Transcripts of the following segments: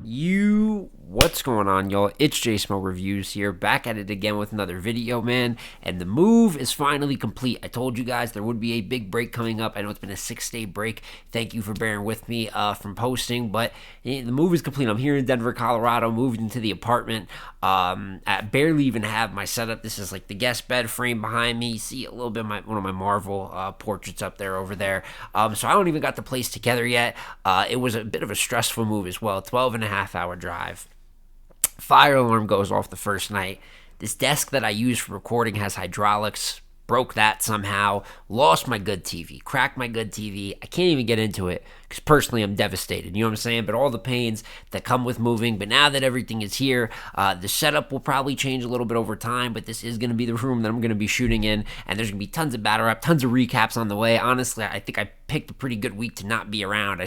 What's going on, y'all? It's JSmo Reviews here, back at it again with another video, man. And the move is finally complete. I told you guys there would be a big break coming up. I know it's been a 6-day break. Thank you for bearing with me from posting, but the move is complete. I'm here in Denver, Colorado, moved into the apartment. I barely even have my setup. This is like the guest bed frame behind me. You see a little bit of one of my Marvel portraits up there over there. So I don't even got the place together yet. It was a bit of a stressful move as well. 12.5 hour drive. Fire alarm goes off the first night. This desk that I use for recording has hydraulics. Broke that somehow. Lost my good TV. Cracked my good TV. I can't even get into it because personally I'm devastated. You know what I'm saying? But all the pains that come with moving. But now that everything is here, the setup will probably change a little bit over time. But this is going to be the room that I'm going to be shooting in. And there's going to be tons of battle rap, tons of recaps on the way. Honestly, I think I picked a pretty good week to not be around.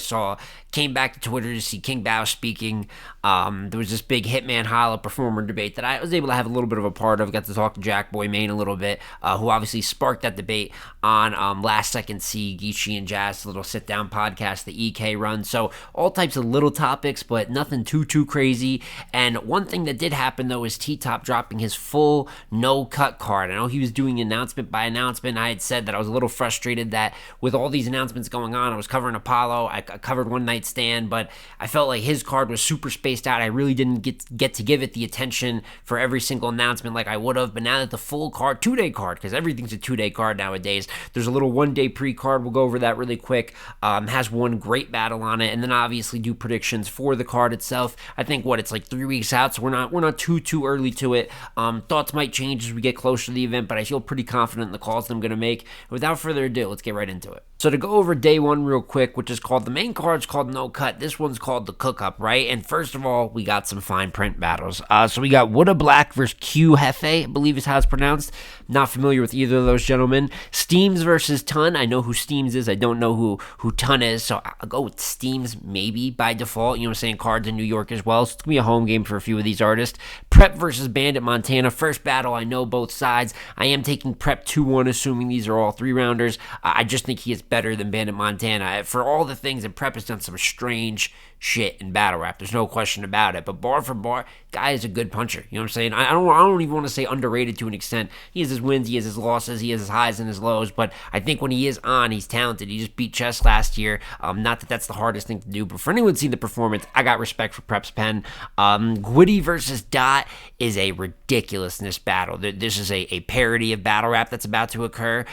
Came back to Twitter to see King Bao speaking. There was this big Hitman Holla performer debate that I was able to have a little bit of a part of. Got to talk to Jack Boy Main a little bit, who obviously sparked that debate on Last Second C, Geechee and Jazz, little sit-down podcast the EK runs. So all types of little topics, but nothing too crazy. And one thing that did happen, though, is T-Top dropping his full no-cut card. I know he was doing announcement by announcement. I had said that I was a little frustrated that with all these announcements going on, I was covering Apollo, I covered One Night Stand, but I felt like his card was super spaced out. I really didn't get to give it the attention for every single announcement like I would have. But now that the full card, 2-day card, because everything's a 2-day card nowadays, there's a little 1-day pre-card. We'll go over that really quick. Has one great battle on it, and then obviously do predictions for the card itself. I think it's like 3 weeks out, so we're not too early to it. Thoughts might change as we get closer to the event, but I feel pretty confident in the calls that I'm going to make. Without further ado, let's get right into it. So to go over day one real quick, which is called, the main card's called No Cut. This one's called the Cook Up, right? And first of all, we got some fine print battles. So we got Woulda Black versus Q Hefe, I believe is how it's pronounced. Not familiar with either of those gentlemen. Steams versus Ton. I know who Steams is. I don't know who Ton is. So I'll go with Steams maybe by default. You know what I'm saying? Cards in New York as well. So it's going to be a home game for a few of these artists. Prep versus Bandit Montana. First battle. I know both sides. I am taking Prep 2-1, assuming these are all 3-rounders. I just think he is better than Bandit Montana. For all the things that Prep has done some strange shit in battle rap. There's no question about it. But bar for bar, guy is a good puncher. You know what I'm saying? I don't even want to say underrated to an extent. He has his wins, he has his losses, he has his highs and his lows. But I think when he is on, he's talented. He just beat Chess last year. Not that that's the hardest thing to do, but for anyone seeing the performance, I got respect for Prep's pen. Gwitty versus Dot is a ridiculousness battle. This is a parody of battle rap that's about to occur.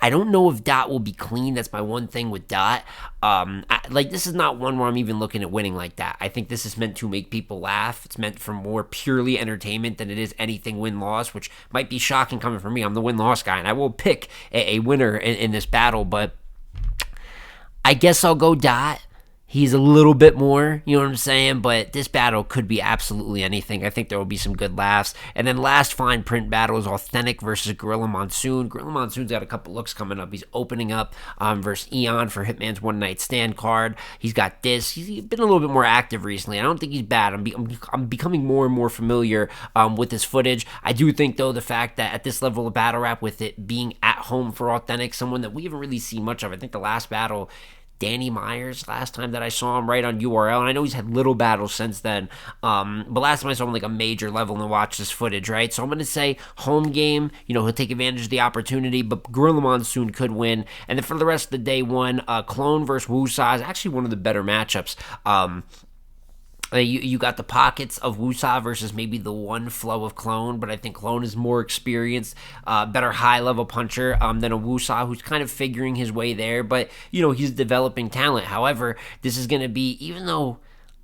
I don't know if Dot will be clean. That's my one thing with Dot. This is not one where I'm even looking at winning like that. I think this is meant to make people laugh. It's meant for more purely entertainment than it is anything win-loss, which might be shocking coming from me. I'm the win-loss guy, and I will pick a winner in this battle, but I guess I'll go Dot. He's a little bit more, you know what I'm saying? But this battle could be absolutely anything. I think there will be some good laughs. And then last fine print battle is Authentic versus Gorilla Monsoon. Gorilla Monsoon's got a couple looks coming up. He's opening up versus Eon for Hitman's One Night Stand card. He's got this. He's been a little bit more active recently. I don't think he's bad. I'm becoming more and more familiar with his footage. I do think, though, the fact that at this level of battle rap, with it being at home for Authentic, someone that we haven't really seen much of. I think the last battle, Danny Myers, last time that I saw him right on URL, and I know he's had little battles since then, but last time I saw him like a major level and watched this footage, right? So I'm going to say home game, he'll take advantage of the opportunity, but Gorilla Monsoon could win. And then for the rest of the day one, Clone versus Wusa is actually one of the better matchups. You got the pockets of Wusa versus maybe the one flow of Clone, but I think Clone is more experienced, better high-level puncher than a Wusa, who's kind of figuring his way there, but, he's developing talent. However, this is going to be, even though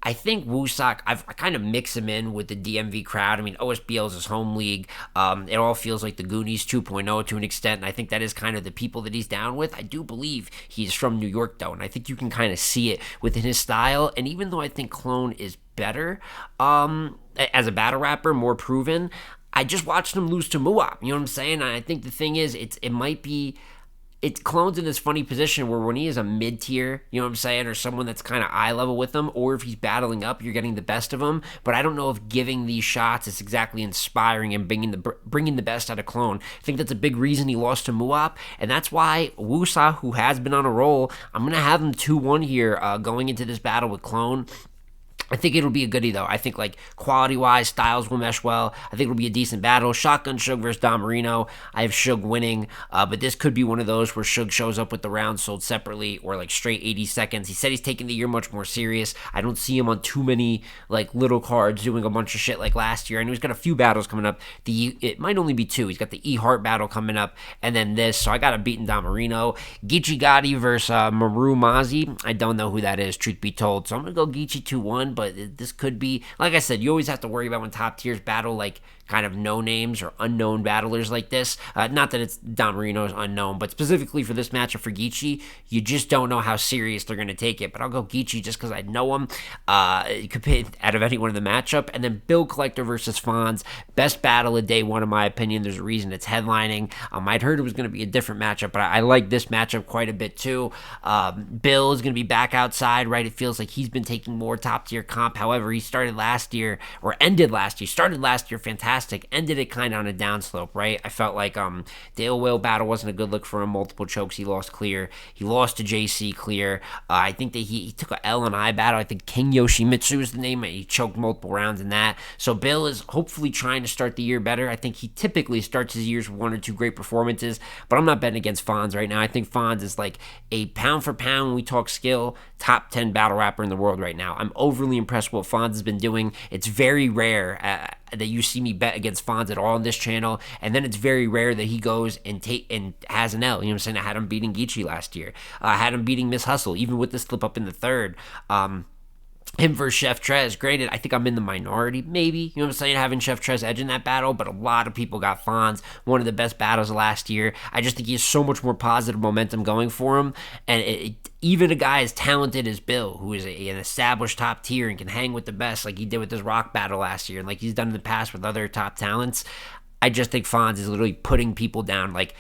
I think Wusak, I kind of mix him in with the DMV crowd. I mean, OSBL is his home league. It all feels like the Goonies 2.0 to an extent, and I think that is kind of the people that he's down with. I do believe he's from New York, though, and I think you can kind of see it within his style. And even though I think Clone is better as a battle rapper, more proven, I just watched him lose to Muap. You know what I'm saying? And I think the thing is, it might be it Clone's in this funny position where when he is a mid-tier, you know what I'm saying, or someone that's kind of eye level with him, or if he's battling up, you're getting the best of him. But I don't know if giving these shots is exactly inspiring and bringing the best out of Clone. I think that's a big reason he lost to Muap, and that's why Wusa, who has been on a roll, I'm going to have him 2-1 here going into this battle with Clone. I think it'll be a goodie, though. I think, like, quality-wise, styles will mesh well. I think it'll be a decent battle. Shotgun Suge versus Don Marino. I have Suge winning, but this could be one of those where Suge shows up with the rounds sold separately or, like, straight 80 seconds. He said he's taking the year much more serious. I don't see him on too many, like, little cards doing a bunch of shit like last year. I know he's got a few battles coming up. It might only be two. He's got the E-Heart battle coming up, and then this. So I got him beating Don Marino. Geechee Gotti versus Maru Mazi. I don't know who that is, truth be told. So I'm going to go Geechee 2-1, but this could be, like I said, you always have to worry about when top tiers battle, like, kind of no names or unknown battlers like this. Not that it's Don Marino is unknown, but specifically for this matchup for Geechee, you just don't know how serious they're going to take it. But I'll go Geechee just because I know him. Could pick out of anyone in the matchup. And then Bill Collector versus Fonz. Best battle of day one, in my opinion. There's a reason it's headlining. I'd heard it was going to be a different matchup, but I like this matchup quite a bit too. Bill is going to be back outside, right? It feels like he's been taking more top tier comp. However, he started last year, or ended last year. Started last year fantastic. Ended it kind of on a downslope, right? I felt like the Ill Will battle wasn't a good look for him. Multiple chokes, he lost clear. He lost to JC clear. I think that he took a L and I battle. I think King Yoshimitsu is the name. He choked multiple rounds in that. So Bill is hopefully trying to start the year better. I think he typically starts his years with one or two great performances, but I'm not betting against Fonz right now. I think Fonz is like a pound for pound, when we talk skill, top 10 battle rapper in the world right now. I'm overly impressed with what Fonz has been doing. It's very rare that you see me bet against Fonz at all on this channel, and then it's very rare that he goes and has an L. You know what I'm saying? I had him beating Geechee last year. I had him beating Miss Hustle, even with the slip up in the third. Him versus Chef Trez. Granted, I think I'm in the minority, maybe. You know what I'm saying? Having Chef Trez edge in that battle, but a lot of people got Fonz. One of the best battles of last year. I just think he has so much more positive momentum going for him. And even a guy as talented as Bill, who is an established top tier and can hang with the best, like he did with his Rock battle last year, and like he's done in the past with other top talents, I just think Fonz is literally putting people down, like,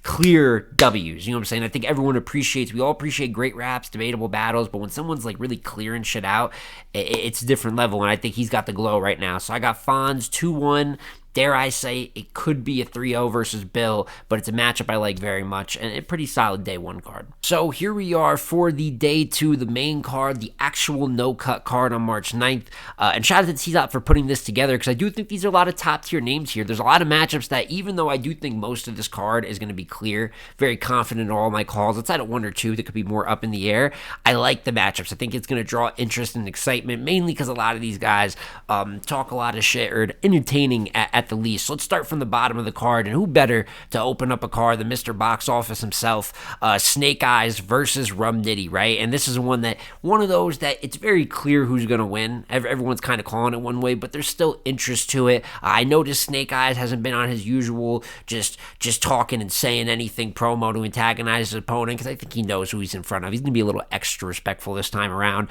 clear W's. You know what I'm saying? I think we all appreciate great raps, debatable battles, but when someone's like really clearing shit out, it's a different level, and I think he's got the glow right now. So I got Fonz 2-1. Dare I say it could be a 3-0 versus Bill, but it's a matchup I like very much, and a pretty solid day one card. So here we are for the day two, the main card, the actual no-cut card on March 9th. And shout out to T-Dot for putting this together, because I do think these are a lot of top-tier names here. There's a lot of matchups that, even though I do think most of this card is going to be clear, very confident in all my calls, outside of one or two that could be more up in the air, I like the matchups. I think it's going to draw interest and excitement, mainly because a lot of these guys talk a lot of shit, or entertaining at the least. So let's start from the bottom of the card, and who better to open up a card than Mr. Box Office himself, Snake Eyes versus Rum Nitty, right? And this is one of those that it's very clear who's going to win. Everyone's kind of calling it one way, but there's still interest to it. I noticed Snake Eyes hasn't been on his usual just talking and saying anything promo to antagonize his opponent, because I think he knows who he's in front of. He's going to be a little extra respectful this time around.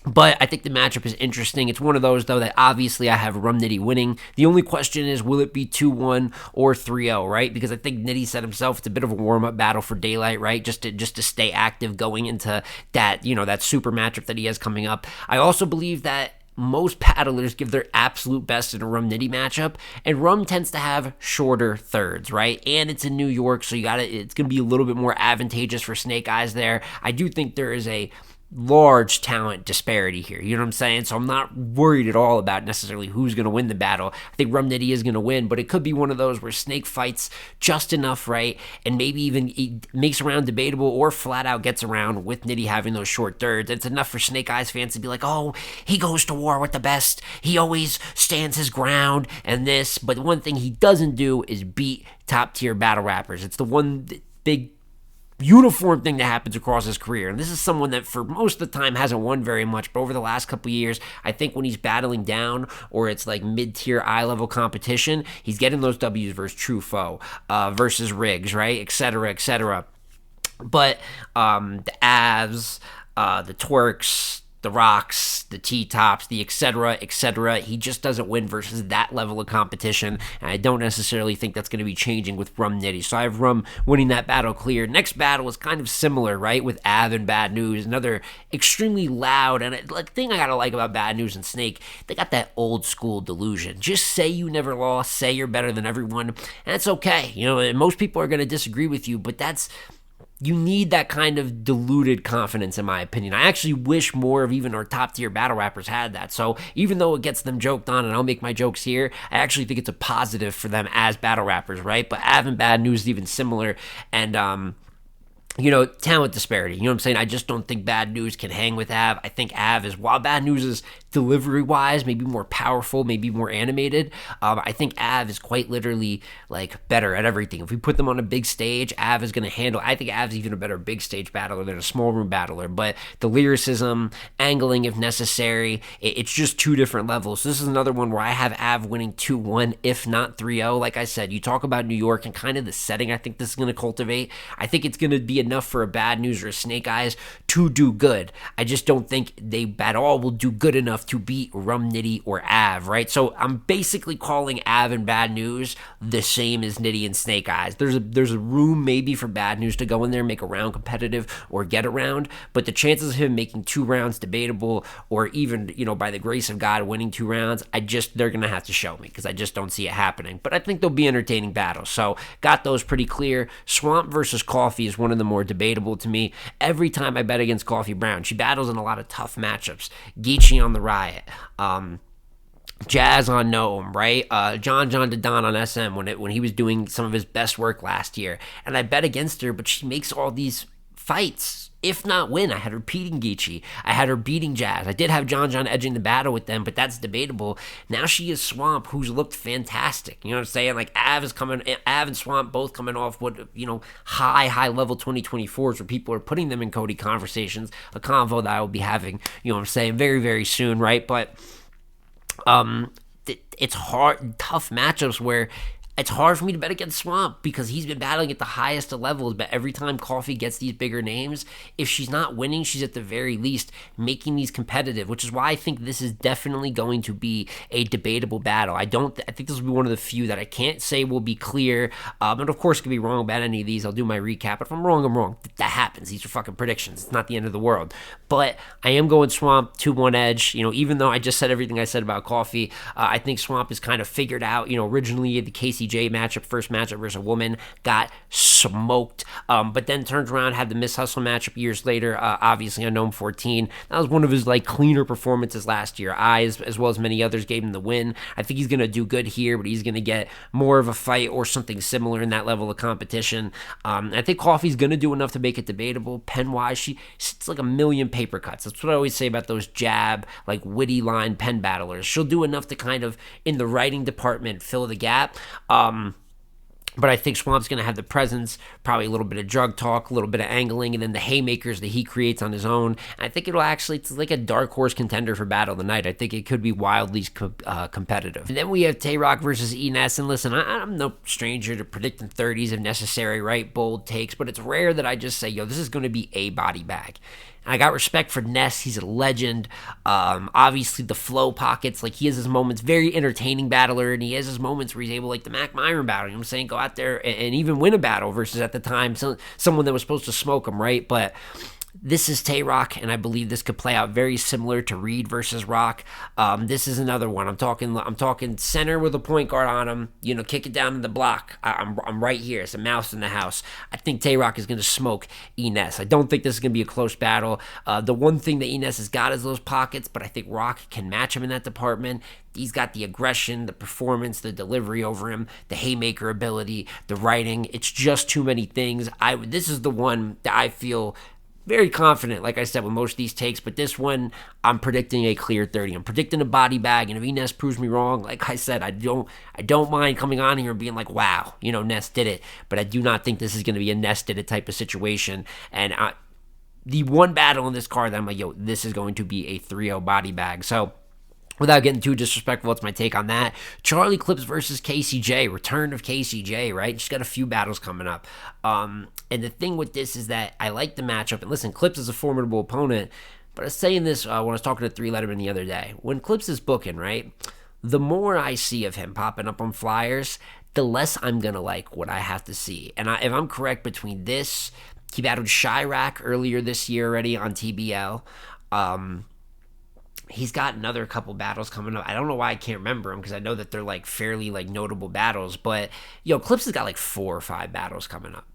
But I think the matchup is interesting. It's one of those, though, that obviously I have Rum Nitty winning. The only question is, will it be 2-1 or 3-0, right? Because I think Nitty said himself it's a bit of a warm-up battle for Daylight, right? Just to stay active going into that, that super matchup that he has coming up. I also believe that most battlers give their absolute best in a Rum Nitty matchup, and Rum tends to have shorter thirds, right? And it's in New York, so it's going to be a little bit more advantageous for Snake Eyes there. I do think there is a large talent disparity here, you know what I'm saying? So I'm not worried at all about necessarily who's going to win the battle. I think Rum Nitty is going to win, but it could be one of those where Snake fights just enough, right? And maybe even he makes a round debatable, or flat out gets around with Nitty having those short thirds. It's enough for Snake Eyes fans to be like, oh, he goes to war with the best. He always stands his ground and this. But the one thing he doesn't do is beat top tier battle rappers. It's the one big uniform thing that happens across his career. And this is someone that for most of the time hasn't won very much, but over the last couple of years, I think when he's battling down, or it's like mid-tier eye-level competition, he's getting those W's versus True Foe, versus Riggs, right, etc., etc. But the Avs, the Twerks, the Rocks, the T-Tops, the etc., he just doesn't win versus that level of competition, and I don't necessarily think that's going to be changing with Rum Nitty. So I have Rum winning that battle clear. Next battle is kind of similar, right, with Av and Bad News, another extremely loud, and the thing I gotta like about Bad News and Snake, they got that old school delusion. Just say you never lost, say you're better than everyone, and it's okay. And most people are going to disagree with you, but that's you need that kind of diluted confidence, in my opinion. I actually wish more of even our top tier battle rappers had that. So even though it gets them joked on, and I'll make my jokes here, I actually think it's a positive for them as battle rappers, right? But Av and Bad News is even similar, and talent disparity. You know what I'm saying? I just don't think Bad News can hang with Av. I think Av is, while Bad News is delivery wise, maybe more powerful, maybe more animated, I think Av is quite literally like better at everything. If we put them on a big stage, Av is going to handle, I think Av's even a better big stage battler than a small room battler, but the lyricism, angling if necessary, it's just two different levels. So this is another one where I have Av winning 2-1, if not 3-0. Like I said, you talk about New York and kind of the setting I think this is going to cultivate. I think it's going to be enough for a Bad News or a Snake Eyes to do good. I just don't think they at all will do good enough to beat Rum Nitty or Av, right? So I'm basically calling Av and Bad News the same as Nitty and Snake Eyes. There's a room maybe for Bad News to go in there, make a round competitive or get a round, but the chances of him making 2 rounds debatable, or even, by the grace of God, winning 2 rounds, they're going to have to show me, because I just don't see it happening. But I think they'll be entertaining battles. So got those pretty clear. Swamp versus Coffee is one of the more debatable to me. Every time I bet against Coffee Brown, she battles in a lot of tough matchups. Geechee on the Riot, Jazz on Gnome, right? John Don on SM when he was doing some of his best work last year, and I bet against her, but she makes all these fights, if not win. I had her beating Geechee. I had her beating Jazz. I did have John edging the battle with them, but that's debatable. Now she is Swamp, who's looked fantastic. You know what I'm saying? Like Av and Swamp both coming off what, high level 2024s, where people are putting them in Cody conversations, a convo that I will be having, you know what I'm saying, very, very soon, right? But it's hard, tough matchups where it's hard for me to bet against Swamp, because he's been battling at the highest of levels, but every time Coffee gets these bigger names, if she's not winning, she's at the very least making these competitive, which is why I think this is definitely going to be a debatable battle. I think this will be one of the few that I can't say will be clear, and of course, I could be wrong about any of these. I'll do my recap, but if I'm wrong, I'm wrong. That happens. These are fucking predictions. It's not the end of the world, but I am going Swamp 2-1 edge, even though I just said everything I said about Coffee. I think Swamp is kind of figured out, originally the KCJ matchup, first matchup versus a woman, got smoked, but then turns around, had the Miss Hustle matchup years later, obviously on Gnome 14. That was one of his cleaner performances last year. As well as many others, gave him the win. I think he's going to do good here, but he's going to get more of a fight or something similar in that level of competition. I think Coffee's going to do enough to make it debatable. Pen-wise, it's like a million paper cuts. That's what I always say about those jab, witty line pen battlers. She'll do enough to kind of, in the writing department, fill the gap. But I think Swamp's going to have the presence, probably a little bit of drug talk, a little bit of angling, and then the haymakers that he creates on his own. And I think it's like a dark horse contender for Battle of the Night. I think it could be wildly competitive. And then we have Tay-Rock versus Enes. And listen, I'm no stranger to predicting 30s if necessary, right? Bold takes. But it's rare that I just say, this is going to be a body bag. And I got respect for Ness. He's a legend. Obviously, the flow pockets, he has his moments, very entertaining battler, and he has his moments where he's able, the Mac Myron battle, you know what I'm saying, go out there and even win a battle versus at the time someone that was supposed to smoke him, right? But this is Tay-Rock, and I believe this could play out very similar to Reed versus Rock. This is another one. I'm talking center with a point guard on him. Kick it down to the block. I'm right here. It's a mouse in the house. I think Tay-Rock is going to smoke Enes. I don't think this is going to be a close battle. The one thing that Enes has got is those pockets, but I think Rock can match him in that department. He's got the aggression, the performance, the delivery over him, the haymaker ability, the writing. It's just too many things. This is the one that I feel very confident, like I said, with most of these takes, but this one, I'm predicting a clear 30. I'm predicting a body bag, and if Enes proves me wrong, like I said, I don't mind coming on here and being like, wow, Ness did it, but I do not think this is going to be a Ness did it type of situation, and the one battle in this card that I'm like, this is going to be a 3-0 body bag, so without getting too disrespectful, what's my take on that? Charlie Clips versus KCJ. Return of KCJ, right? She's got a few battles coming up. And the thing with this is that I like the matchup. And listen, Clips is a formidable opponent. But I was saying this when I was talking to 3 Letterman the other day. When Clips is booking, right? The more I see of him popping up on flyers, the less I'm going to like what I have to see. And if I'm correct, between this, he battled Chirac earlier this year already on TBL. He's got another couple battles coming up. I don't know why I can't remember them, because I know that they're fairly notable battles. But Clips has got 4 or 5 battles coming up.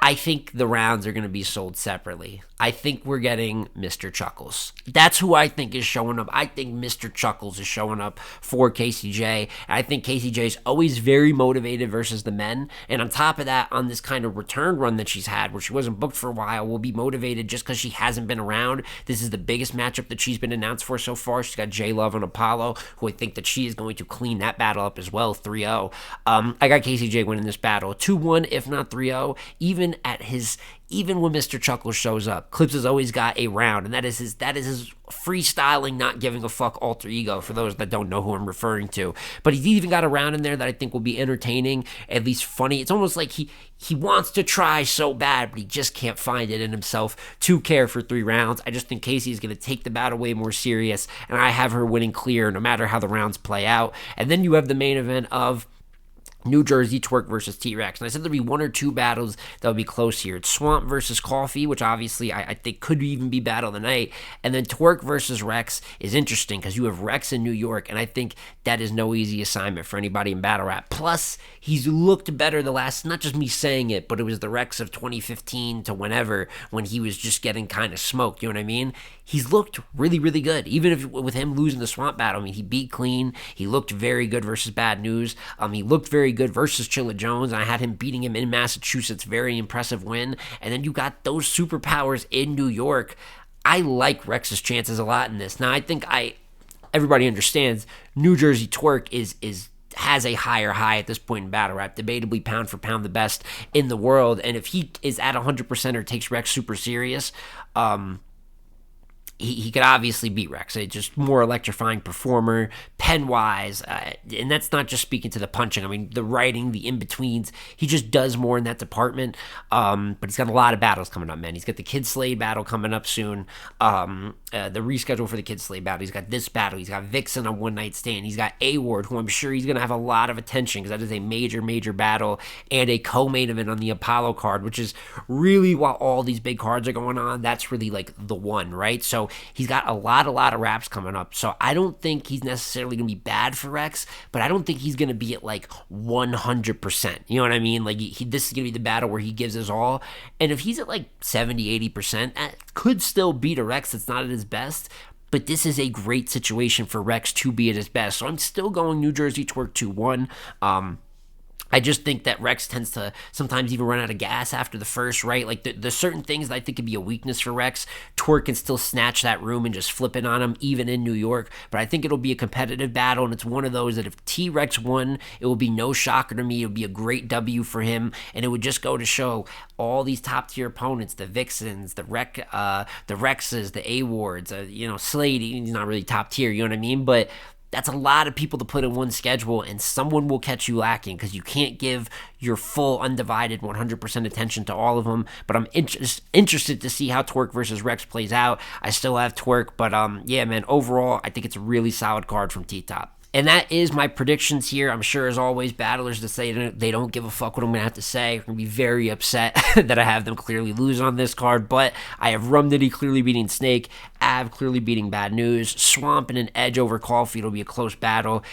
I think the rounds are going to be sold separately. I think we're getting Mr. Chuckles. That's who I think is showing up. I think Mr. Chuckles is showing up for KCJ. I think KCJ is always very motivated versus the men. And on top of that, on this kind of return run that she's had, where she wasn't booked for a while, will be motivated just because she hasn't been around. This is the biggest matchup that she's been announced for so far. She's got J Love and Apollo, who I think that she is going to clean that battle up as well, 3-0. I got KCJ winning this battle, 2-1, if not 3-0. Even when Mr. Chuckles shows up, Clips has always got a round, and that is his freestyling, not giving a fuck alter ego, for those that don't know who I'm referring to. But he's even got a round in there that I think will be entertaining, at least funny. It's almost like he wants to try so bad, but he just can't find it in himself to care for 3 rounds. I just think Casey is going to take the battle way more serious, and I have her winning clear no matter how the rounds play out. And then you have the main event of New Jersey Twerk versus T-Rex. And I said there'd be 1 or 2 battles that would be close here. It's Swamp versus Coffee, which obviously I think could even be battle of the night. And then Twerk versus Rex is interesting because you have Rex in New York, and I think that is no easy assignment for anybody in battle rap. Plus, he's looked better the last, not just me saying it, but it was the Rex of 2015 to whenever, when he was just getting kind of smoked, you know what I mean? He's looked really, really good. Even if with him losing the Swamp battle, I mean, he beat Clean. He looked very good versus Bad News. He looked very good versus Chilla Jones. I had him beating him in Massachusetts. Very impressive win. And then you got those superpowers in New York. I like Rex's chances a lot in this. Now, I think everybody understands New Jersey Twerk has a higher high at this point in battle rap, debatably pound for pound the best in the world. And if he is at 100% or takes Rex super serious, he could obviously beat Rex. It's just more electrifying performer, pen-wise, and that's not just speaking to the punching. I mean, the writing, the in-betweens, he just does more in that department, but he's got a lot of battles coming up, man. He's got the Kid Slade battle coming up soon, the reschedule for the Kid Slade battle. He's got this battle. He's got Vixen on One Night Stand. He's got A-Ward, who I'm sure he's going to have a lot of attention because that is a major, major battle, and a co-main event on the Apollo card, which is really, while all these big cards are going on, that's really like the one, right? So he's got a lot of raps coming up. So I don't think he's necessarily going to be bad for Rex, but I don't think he's going to be at like 100%. You know what I mean? Like this is going to be the battle where he gives his all. And if he's at like 70, 80%, that could still beat a Rex that's not at his best. But this is a great situation for Rex to be at his best. So I'm still going New Jersey Twerk 2-1. I just think that Rex tends to sometimes even run out of gas after the first, right? Like there's certain things that I think could be a weakness for Rex. Twerk can still snatch that room and just flip it on him, even in New York. But I think it'll be a competitive battle, and it's one of those that if T-Rex won, it will be no shocker to me. It would be a great W for him, and it would just go to show all these top-tier opponents, the Vixens, the Rexes, the A-Wards, Slade, he's not really top-tier, you know what I mean? But that's a lot of people to put in one schedule, and someone will catch you lacking because you can't give your full, undivided 100% attention to all of them. But I'm interested to see how Twerk versus Rex plays out. I still have Twerk, but yeah, man, overall, I think it's a really solid card from T-Top. And that is my predictions here. I'm sure, as always, battlers that say they don't give a fuck what I'm going to have to say are going to be very upset that I have them clearly lose on this card. But I have Rum Nitty clearly beating Snake, Av clearly beating Bad News, Swamp and an edge over Coffee. It'll be a close battle.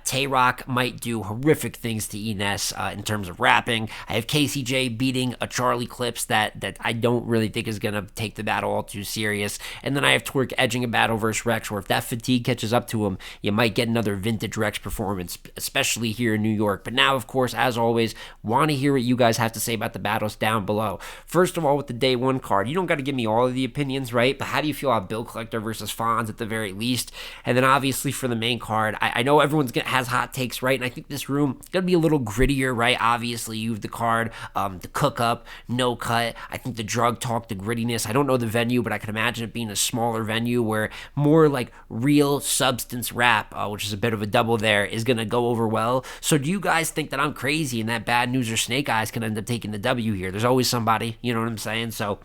Tay-Rock might do horrific things to Ines in terms of rapping. I have KCJ beating a Charlie Clips that I don't really think is going to take the battle all too serious. And then I have Twerk edging a battle versus Rex, where if that fatigue catches up to him, you might get another vintage Rex performance, especially here in New York. But now, of course, as always, want to hear what you guys have to say about the battles down below. First of all, with the day one card, you don't got to give me all of the opinions, right? But how do you feel about Bill Collector versus Fonz at the very least? And then obviously for the main card, I know everyone's has hot takes, right? And I think this room is going to be a little grittier, right? Obviously, you have the card, the cook up, no cut. I think the drug talk, the grittiness. I don't know the venue, but I can imagine it being a smaller venue where more like real substance rap, which is a bit of a double there, is going to go over well. So do you guys think that I'm crazy and that Bad News or Snake Eyes can end up taking the W here? There's always somebody, you know what I'm saying? So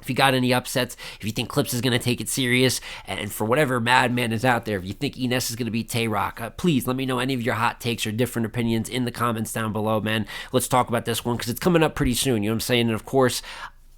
if you got any upsets, if you think Clips is going to take it serious, and for whatever madman is out there, if you think Ines is going to beat Tay-Rock, please let me know any of your hot takes or different opinions in the comments down below, man. Let's talk about this one because it's coming up pretty soon, you know what I'm saying? And of course,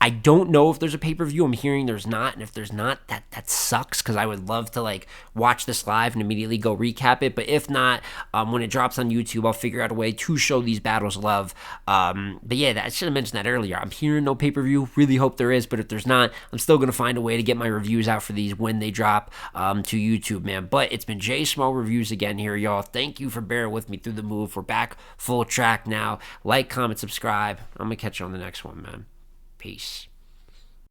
I don't know if there's a pay-per-view. I'm hearing there's not, and if there's not, that sucks, because I would love to like watch this live and immediately go recap it. But if not, when it drops on YouTube, I'll figure out a way to show these battles love. But yeah, I should have mentioned that earlier. I'm hearing no pay-per-view. Really hope there is, but if there's not, I'm still gonna find a way to get my reviews out for these when they drop to YouTube, man. But it's been J Smo Reviews again here, y'all. Thank you for bearing with me through the move. We're back full track now. Like, comment, subscribe. I'm gonna catch you on the next one, man. Peace.